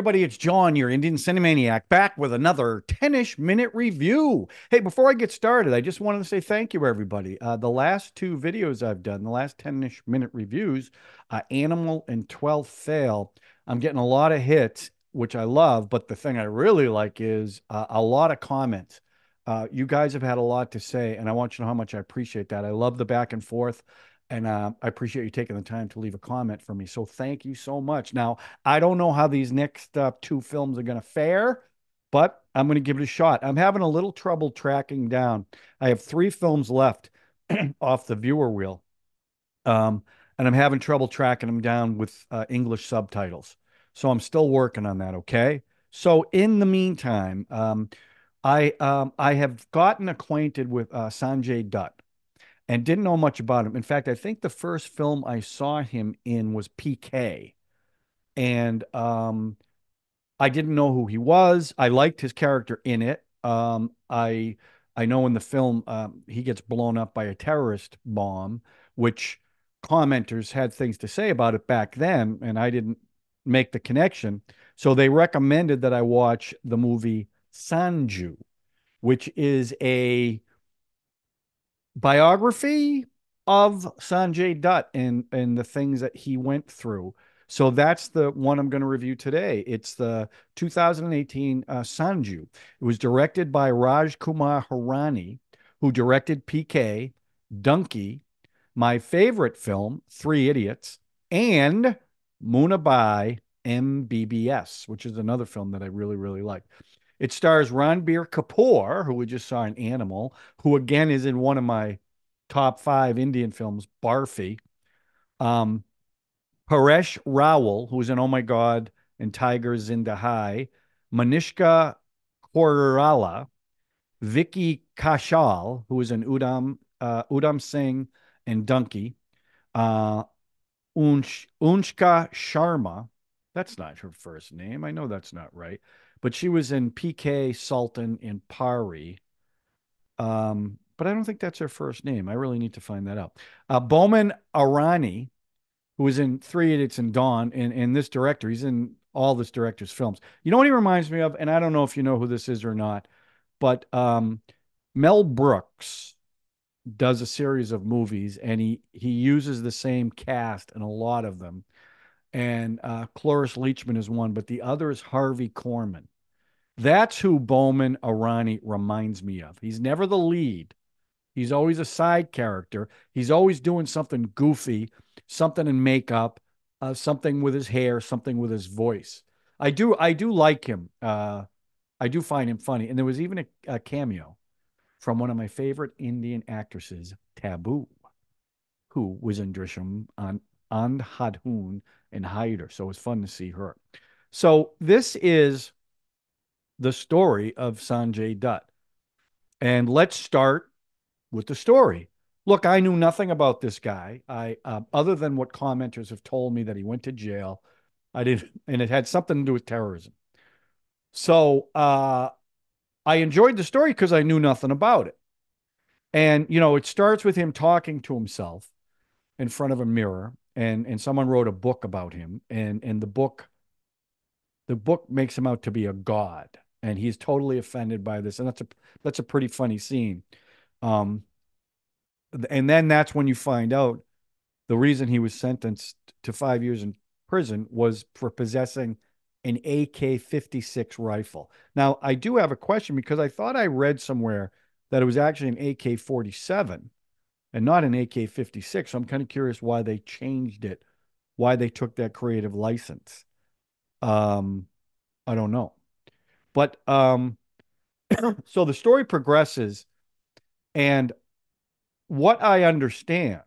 everybody, it's John, your Indian Cine-MANIAC, back with another 10-ish minute review. Hey, before I get started, I just wanted to say thank you, everybody. The last two videos I've done, the last 10-ish minute reviews, Animal and 12 Fail, I'm getting a lot of hits, which I love, but the thing I really like is a lot of comments. You guys have had a lot to say, and I want you to know how much I appreciate that. I love the back and forth. And I appreciate you taking the time to leave a comment for me. So thank you so much. Now, I don't know how these next two films are going to fare, but I'm going to give it a shot. I'm having a little trouble tracking down. I have three films left off the viewer wheel, um, and I'm having trouble tracking them down with English subtitles. So I'm still working on that. Okay. So in the meantime, I have gotten acquainted with Sanjay Dutt and didn't know much about him. In fact, I think the first film I saw him in was PK. And I didn't know who he was. I liked his character in it. I know in the film he gets blown up by a terrorist bomb, which commenters had things to say about it back then, and I didn't make the connection. So they recommended that I watch the movie Sanju, which is a biography of Sanjay Dutt and the things that he went through. So that's the one I'm going to review today. It's the 2018 Sanju. It was directed by Rajkumar Hirani, who directed PK, Dunki, my favorite film, Three Idiots, and Munna Bhai MBBS, which is another film that I really, really like. It stars Ranbir Kapoor, who we just saw in Animal, who again is in one of my top five Indian films, Barfi. Um, Paresh Rawal, who's in Oh My God and Tiger Zinda Hai. Manishka Koirala, Vicky Kaushal, who is in Udam Singh and Dunki. Uh, Unshka Sharma. That's not her first name. I know that's not right. But she was in PK, Sultan, and Pari. But I don't think that's her first name. I really need to find that out. Bowman Arani, who was in Three Idiots and Dawn, and this director, he's in all this director's films. You know what he reminds me of? And I don't know if you know who this is or not, but Mel Brooks does a series of movies, and he uses the same cast in a lot of them. And Cloris Leachman is one, but the other is Harvey Korman. That's who Bowman Arani reminds me of. He's never the lead. He's always a side character. He's always doing something goofy, something in makeup, something with his hair, something with his voice. I do like him. I do find him funny. And there was even a cameo from one of my favorite Indian actresses, Taboo, who was in Drishyam on Andhadhun and Hyder. So it was fun to see her. So this is the story of Sanjay Dutt. And let's start with the story. Look, I knew nothing about this guy. I other than what commenters have told me that he went to jail. I didn't, and it had something to do with terrorism. So I enjoyed the story because I knew nothing about it. And it starts with him talking to himself in front of a mirror, and someone wrote a book about him, and the book makes him out to be a god, and he's totally offended by this, and that's a pretty funny scene. Um, and then that's when you find out the reason he was sentenced to 5 years in prison was for possessing an AK-56 rifle. Now, I do have a question because I thought I read somewhere that it was actually an AK-47 and not an AK-56. So I'm kind of curious why they changed it, why they took that creative license. Um, I don't know. But so the story progresses, and what I understand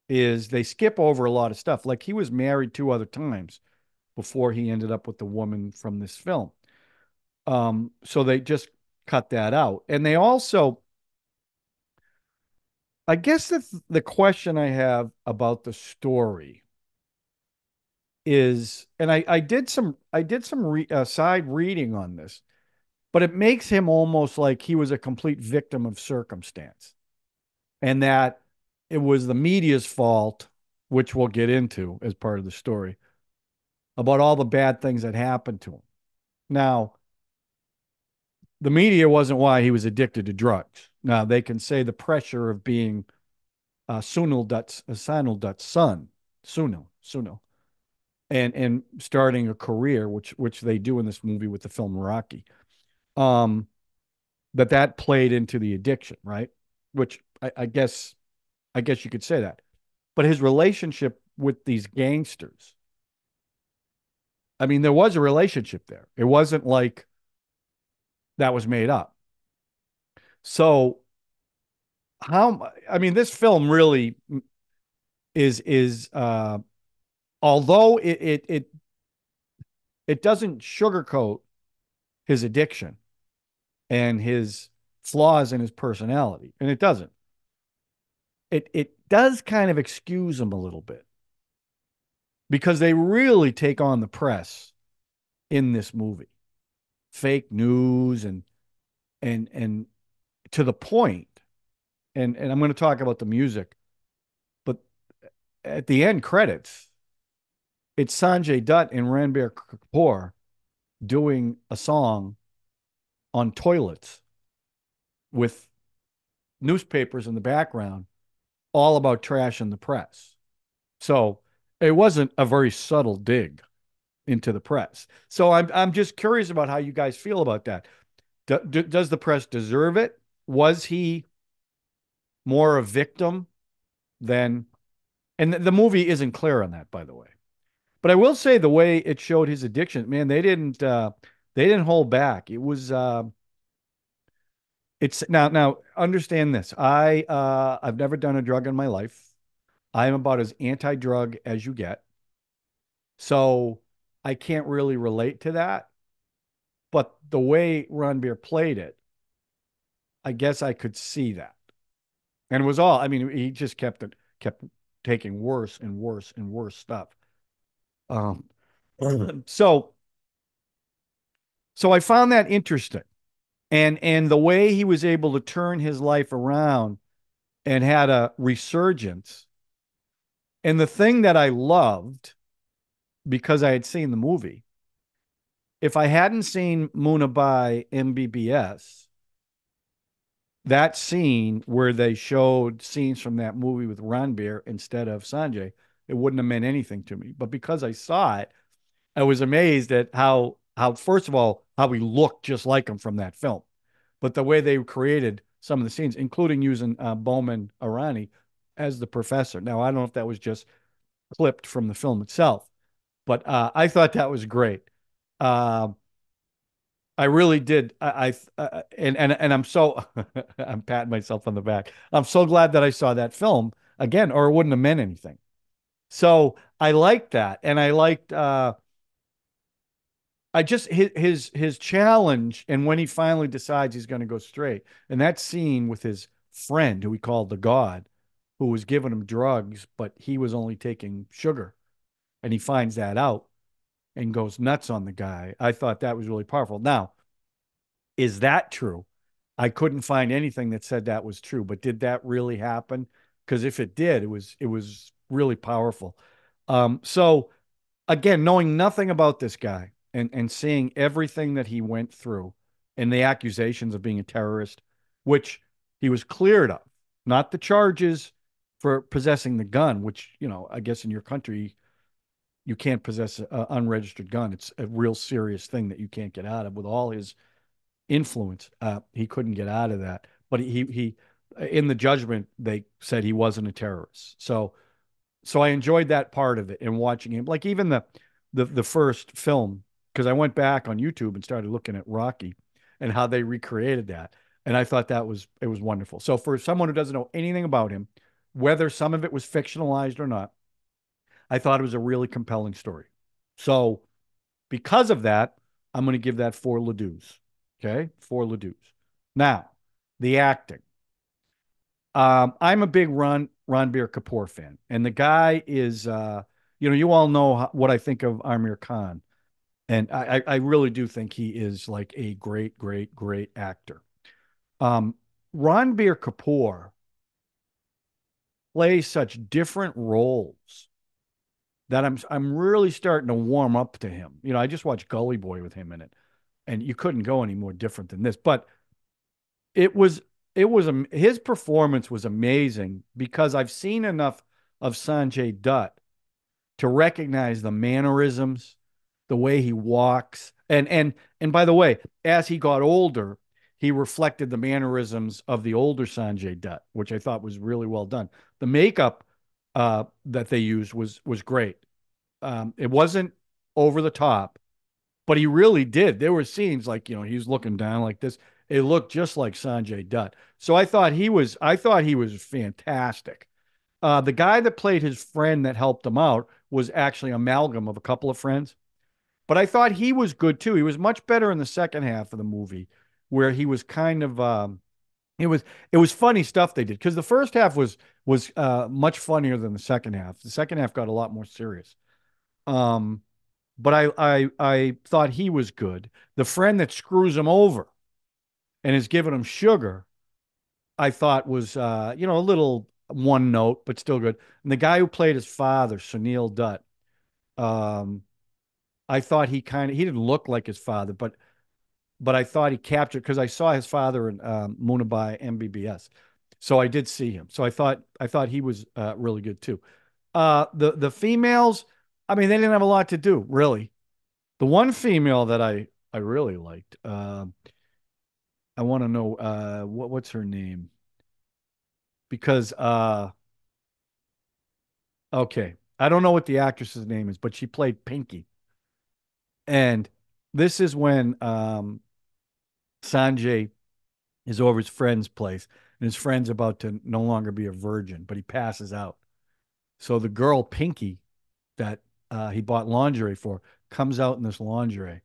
is they skip over a lot of stuff. Like he was married two other times before he ended up with the woman from this film. So they just cut that out. And they also, I guess the question I have about the story is, and I did some side reading on this, but it makes him almost like he was a complete victim of circumstance, and that it was the media's fault, which we'll get into as part of the story, about all the bad things that happened to him. Now, the media wasn't why he was addicted to drugs. Now, they can say the pressure of being Sunil Dutt's son, Sunil, and starting a career, which they do in this movie with the film Rocky. Um, that played into the addiction, right? Which I guess you could say that. But his relationship with these gangsters, I mean, there was a relationship there. It wasn't like that was made up. So I mean, this film really is although it doesn't sugarcoat his addiction and his flaws in his personality, and it doesn't. It does kind of excuse him a little bit because they really take on the press in this movie. Fake news and to the point, and I'm going to talk about the music, but at the end credits, it's Sanjay Dutt and Ranbir Kapoor doing a song on toilets with newspapers in the background, all about trash in the press. So it wasn't a very subtle dig into the press. So I'm just curious about how you guys feel about that. Does the press deserve it? Was he more a victim than? And the movie isn't clear on that, by the way. But I will say the way it showed his addiction, man, they didn't hold back. It's now understand this. I've never done a drug in my life. I am about as anti-drug as you get. So I can't really relate to that. But the way Ranbir played it, I guess I could see that. And it was all, I mean, he just kept taking worse and worse and worse stuff. Um, so so I found that interesting. And the way he was able to turn his life around and had a resurgence. And the thing that I loved because I had seen the movie, if I hadn't seen Munna Bhai MBBS, that scene where they showed scenes from that movie with Ranbir instead of Sanjay, it wouldn't have meant anything to me. But because I saw it, I was amazed at how first of all how he looked just like him from that film, but the way they created some of the scenes, including using Bowman Irani as the professor. Now I don't know if that was just clipped from the film itself, but I thought that was great. Uh, I really did. And I'm so I'm patting myself on the back. I'm so glad that I saw that film again, or it wouldn't have meant anything. So I liked that, and I liked I just his challenge, and when he finally decides he's going to go straight, and that scene with his friend who he called the God, who was giving him drugs, but he was only taking sugar, and he finds that out and goes nuts on the guy. I thought that was really powerful. Now, is that true? I couldn't find anything that said that was true, but did that really happen? Because if it did, it was really powerful. So again, knowing nothing about this guy and seeing everything that he went through and the accusations of being a terrorist, which he was cleared of, not the charges for possessing the gun, which, I guess in your country, you can't possess an unregistered gun. It's a real serious thing that you can't get out of with all his influence. He couldn't get out of that. But he in the judgment, they said he wasn't a terrorist. So I enjoyed that part of it and watching him. Like even the first film, because I went back on YouTube and started looking at Rocky and how they recreated that. And I thought it was wonderful. So for someone who doesn't know anything about him, whether some of it was fictionalized or not, I thought it was a really compelling story. So because of that, I'm going to give that 4 Ladoos. Okay, 4 Ladoos. Now, the acting. I'm a big Ranbir Kapoor fan, and the guy is, you all know what I think of Amir Khan, and I really do think he is like a great, great, great actor. Um, Ranbir Kapoor plays such different roles that I'm really starting to warm up to him. You know, I just watched Gully Boy with him in it, and you couldn't go any more different than this. But it was his performance was amazing because I've seen enough of Sanjay Dutt to recognize the mannerisms, the way he walks, and by the way, as he got older, he reflected the mannerisms of the older Sanjay Dutt, which I thought was really well done. The makeup that they used was great. It wasn't over the top, but he really did. There were scenes like, you know, he's looking down like this. It looked just like Sanjay Dutt. So I thought he was fantastic. The guy that played his friend that helped him out was actually an amalgam of a couple of friends, but I thought he was good too. He was much better in the second half of the movie, where he was kind of it was it was funny stuff they did because the first half was much funnier than the second half. The second half got a lot more serious. Um, but I thought he was good. The friend that screws him over and is giving him sugar, I thought was you know, a little one note, but still good. And the guy who played his father, Sunil Dutt, um, I thought he didn't look like his father, but I thought he captured because I saw his father in Munna Bhai MBBS, so I did see him. So I thought he was really good too. The females, I mean, they didn't have a lot to do really. The one female that I really liked, I want to know what's her name because okay, I don't know what the actress's name is, but she played Pinky, and this is when Sanjay is over his friend's place, and his friend's about to no longer be a virgin, but he passes out. So the girl Pinky that he bought lingerie for comes out in this lingerie.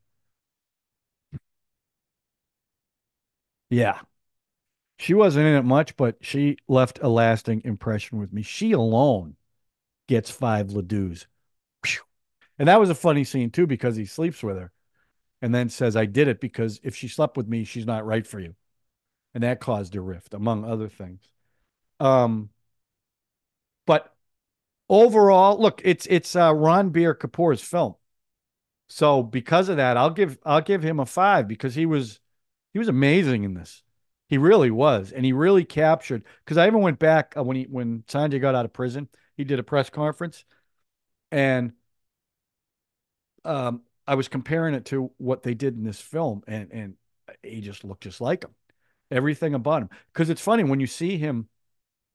Yeah, she wasn't in it much, but she left a lasting impression with me. She alone gets 5 ladoos. And that was a funny scene too because he sleeps with her and then says, I did it because if she slept with me, she's not right for you. And that caused a rift, among other things. Um, but overall, look, it's Ranbir Kapoor's film. So because of that, I'll give him a 5 because he was amazing in this. He really was, and he really captured. Because I even went back when Sanjay got out of prison, he did a press conference, and I was comparing it to what they did in this film, and he just looked just like him. Everything about him. Because it's funny when you see him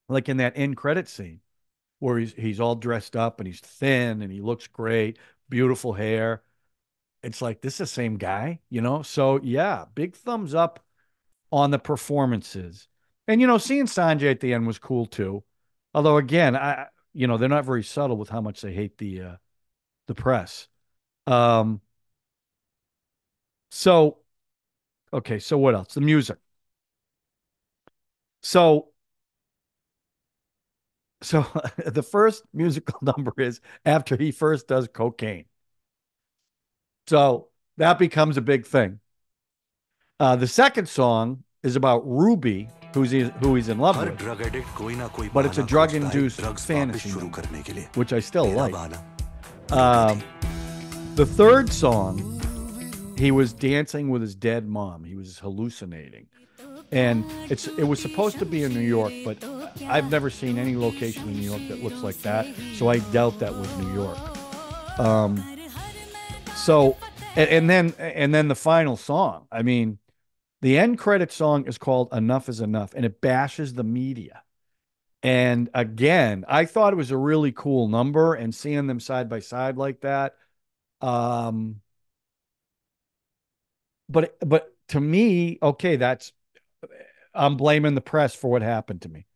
like in that end credit scene where he's all dressed up and he's thin and he looks great, beautiful hair. It's like this is the same guy, you know? So yeah, big thumbs up on the performances. And you know, seeing Sanjay at the end was cool too. Although again, they're not very subtle with how much they hate the press. Um, so okay, so what else? The music. So so the first musical number is after he first does cocaine. So that becomes a big thing. The second song is about Ruby, who he's in love with, but it's a drug-induced fantasy number, which I still like. Um, the third song, he was dancing with his dead mom. He was hallucinating, and it was supposed to be in New York, but I've never seen any location in New York that looks like that, so I doubt that was New York. Um, so, and then the final song. I mean, the end credit song is called "Enough Is Enough," and it bashes the media. And again, I thought it was a really cool number, and seeing them side by side like that. Um, but to me, okay, that's I'm blaming the press for what happened to me.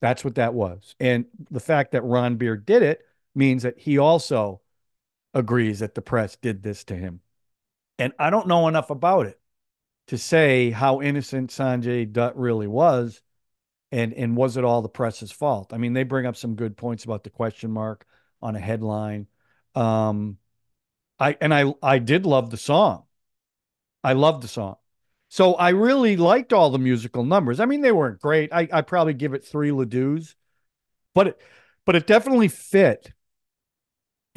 That's what that was. And the fact that Ron Beer did it means that he also agrees that the press did this to him. And I don't know enough about it to say how innocent Sanjay Dutt really was, and was it all the press's fault? I mean, they bring up some good points about the question mark on a headline. Um, I did love the song. I loved the song. So I really liked all the musical numbers. I mean, they weren't great. I probably give it 3 Ladoos, but it, but it definitely fit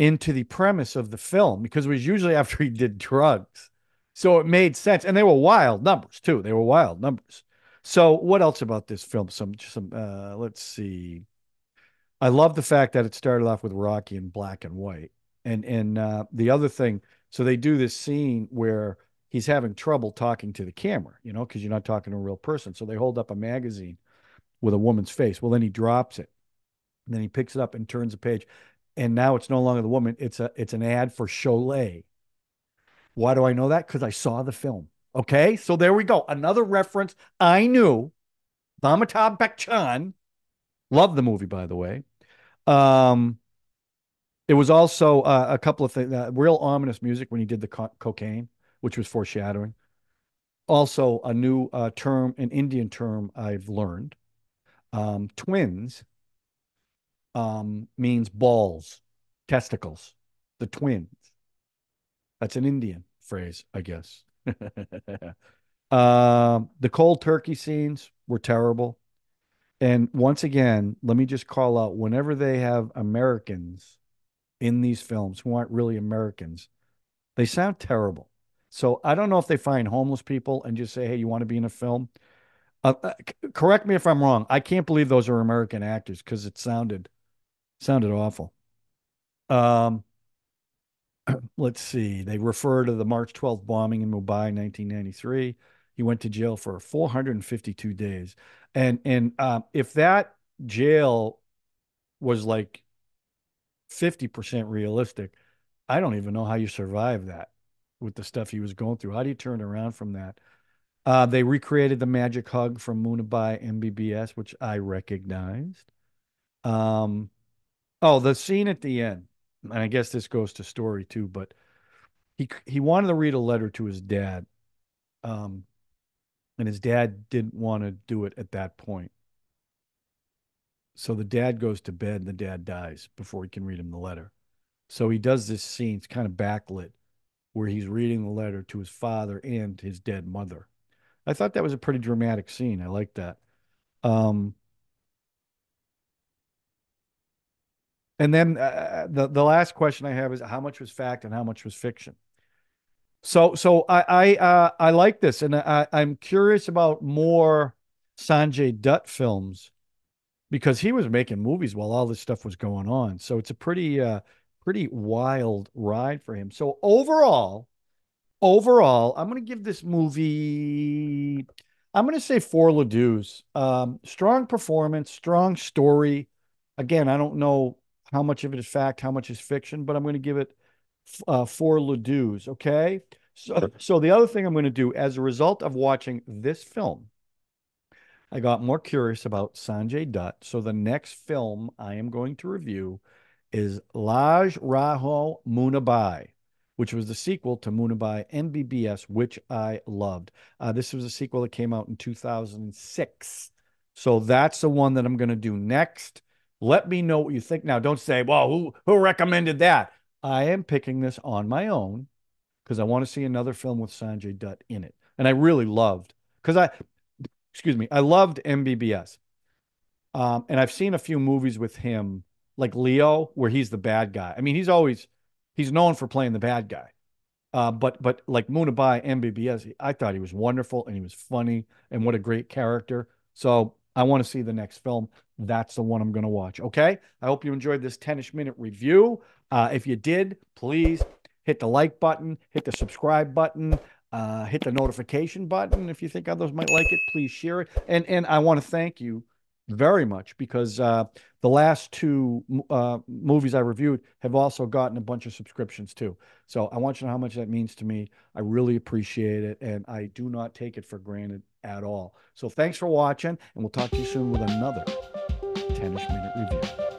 into the premise of the film because it was usually after he did drugs. So it made sense. And they were wild numbers too. They were wild numbers. So what else about this film? Let's see. I love the fact that it started off with Rocky in black and white. And the other thing, so they do this scene where he's having trouble talking to the camera, because you're not talking to a real person. So they hold up a magazine with a woman's face. Well, then he drops it. And then he picks it up and turns the page. And now it's no longer the woman, it's an ad for Cholet. Why do I know that? Because I saw the film. Okay. So there we go. Another reference I knew. Amitabh Bachchan. Love the movie, by the way. Um, it was also a couple of things, real ominous music when he did the cocaine, which was foreshadowing. Also, a new term, an Indian term I've learned. Twins means balls, testicles, the twins. That's an Indian phrase, I guess. The cold turkey scenes were terrible. And once again, let me just call out whenever they have Americans in these films who aren't really Americans, they sound terrible. So I don't know if they find homeless people and just say, "Hey, you want to be in a film?" Correct me if I'm wrong. I can't believe those are American actors because it sounded awful. Um, let's see. They refer to the March 12th bombing in Mumbai, 1993. He went to jail for 452 days. And if that jail was like 50% realistic, I don't even know how you survive that with the stuff he was going through. How do you turn around from that? They recreated the magic hug from Munna Bhai MBBS, which I recognized. Um, oh, the scene at the end, and I guess this goes to story too, but he wanted to read a letter to his dad, um, and his dad didn't want to do it at that point. So the dad goes to bed and the dad dies before he can read him the letter. So he does this scene, it's kind of backlit, where he's reading the letter to his father and his dead mother. I thought that was a pretty dramatic scene. I like that. Um, and then the last question I have is how much was fact and how much was fiction? So I like this, and I'm curious about more Sanjay Dutt films because he was making movies while all this stuff was going on. So it's a pretty wild ride for him. So overall, I'm going to give this movie, I'm going to say four Ledoux. Strong performance, strong story. Again, I don't know how much of it is fact, how much is fiction, but I'm going to give it four Ledoux. Okay. So the other thing I'm going to do as a result of watching this film, I got more curious about Sanjay Dutt. So the next film I am going to review is Laj Raho Munna Bhai, which was the sequel to Munna Bhai MBBS, which I loved. This was a sequel that came out in 2006. So that's the one that I'm going to do next. Let me know what you think. Now, don't say, well, who recommended that? I am picking this on my own because I want to see another film with Sanjay Dutt in it. And I really loved, because excuse me, I loved MBBS. And I've seen a few movies with him, like Leo, where he's the bad guy. I mean, he's known for playing the bad guy. But like Munna Bhai MBBS, I thought he was wonderful and he was funny and what a great character. So I want to see the next film. That's the one I'm going to watch. Okay. I hope you enjoyed this 10ish minute review. If you did, please hit the like button, hit the subscribe button, hit the notification button. If you think others might like it, please share it. And I want to thank you very much because the last two movies I reviewed have also gotten a bunch of subscriptions too. So I want you to know how much that means to me. I really appreciate it, and I do not take it for granted at all. So thanks for watching, and we'll talk to you soon with another 10ish minute review.